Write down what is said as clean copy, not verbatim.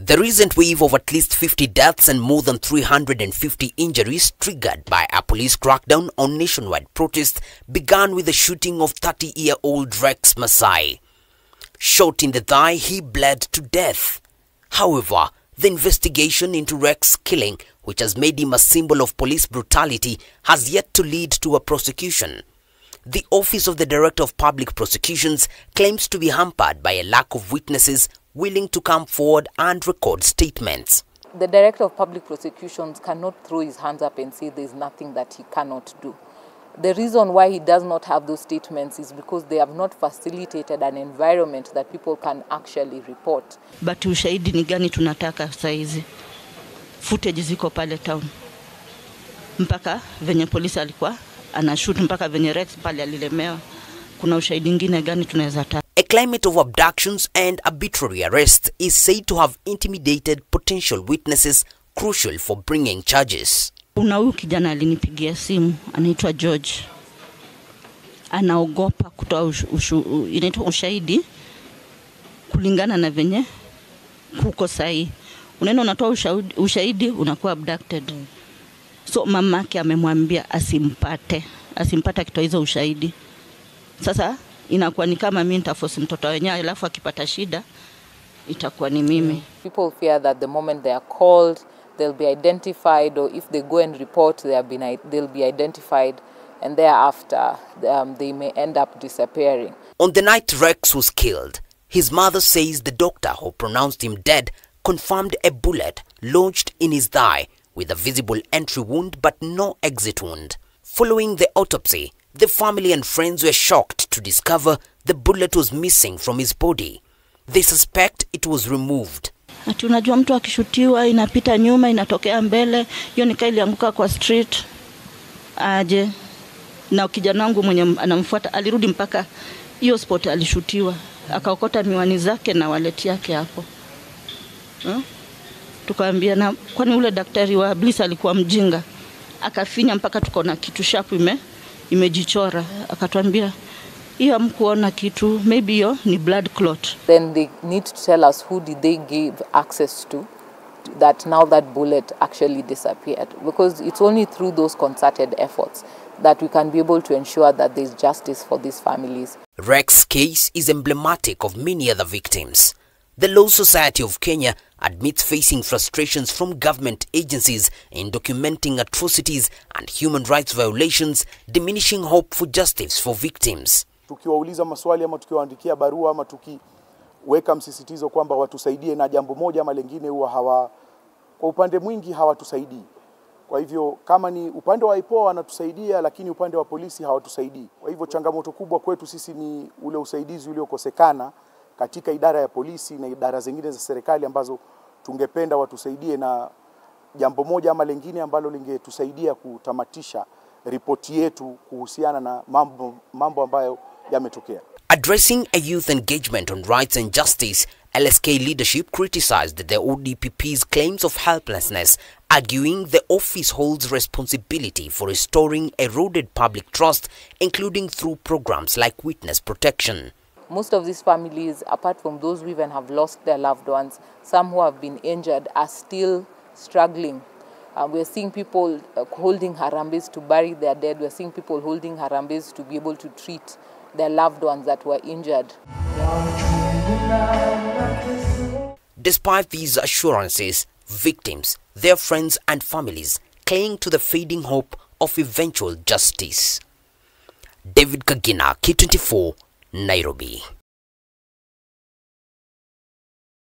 The recent wave of at least 50 deaths and more than 350 injuries triggered by a police crackdown on nationwide protests began with the shooting of 30-year-old Rex Masai. Shot in the thigh, he bled to death. However, the investigation into Rex's killing, which has made him a symbol of police brutality, has yet to lead to a prosecution. The Office of the Director of Public Prosecutions claims to be hampered by a lack of witnesses willing to come forward and record statements. The Director of Public Prosecutions cannot throw his hands up and say there's nothing that he cannot do. The reason why he does not have those statements is because they have not facilitated an environment that people can actually report. But ushahidi ni gani tunataka saizi? Footage ziko pale town. Mpaka venye polisi alikuwa anashoot, mpaka venye Rex pale alilemewa. Kuna ushahidi ngine gani tunaweza taka? A climate of abductions and arbitrary arrests is said to have intimidated potential witnesses crucial for bringing charges. Kuna huyu kijana alinipigia simu, anaitwa George. Anaogopa kutoa inaitwa ushahidi kulingana na venye kuko sahi. Unaenda unatoa ushahidi unakuwa abducted. So mamake amemwambia asimpate akitoa hizo ushahidi. Sasa inakuwa ni kama mimi nitaforce mtoto wenyewe, alafu akipata shida itakuwa ni mimi. People fear that the moment they are called they'll be identified, or if they go and report they'll be identified, and thereafter they may end up disappearing. On the night Rex was killed, his mother says the doctor who pronounced him dead confirmed a bullet lodged in his thigh with a visible entry wound but no exit wound. Following the autopsy, the family and friends were shocked to discover the bullet was missing from his body. They suspect it was removed. Ati unajua mtu akishutiwa inapita nyuma inatokea mbele, hiyo ni kaili anguka kwa street. Aje na kijana wangu mwenye anamfuata alirudi mpaka hiyo spot alishutiwa, akaokota miwani zake na wallet yake hapo. Tukaambia na kwani ule daktari wa Bliss alikuwa mjinga, akafinya mpaka tukaona kitu sharp imejichora, akatuambia hiyo mkuona kitu, maybe hiyo ni blood clot. Then they need to tell us who did they give access to, that now that bullet actually disappeared, because it's only through those concerted efforts that we can be able to ensure that there's justice for these families. Rex's case is emblematic of many other victims. The Law Society of Kenya admits facing frustrations from government agencies in documenting atrocities and human rights violations, diminishing hope for justice for victims. Tukiwauliza maswali ama tukiwaandikia barua ama tukiweka msisitizo kwamba watusaidie na jambo moja ama lingine, huwa kwa upande mwingi hawatusaidii. Kwa hivyo kama ni upande wa IPOA wanatusaidia, lakini upande wa polisi hawatusaidii. Kwa hivyo changamoto kubwa kwetu sisi ni ule usaidizi uliokosekana katika idara ya polisi na idara zingine za serikali ambazo tungependa watusaidie na jambo moja ama lingine ambalo lingetusaidia kutamatisha ripoti yetu kuhusiana na mambo ambayo yametokea. Addressing a youth engagement on rights and justice, LSK leadership criticized the ODPP's claims of helplessness, arguing the office holds responsibility for restoring eroded public trust, including through programs like witness protection. Most of these families, apart from those who even have lost their loved ones, some who have been injured, are still struggling. We're seeing people holding harambes to bury their dead. We're seeing people holding harambes to be able to treat their loved ones that were injured. Despite these assurances, victims, their friends and families cling to the fading hope of eventual justice. David Kagina, K24, Nairobi.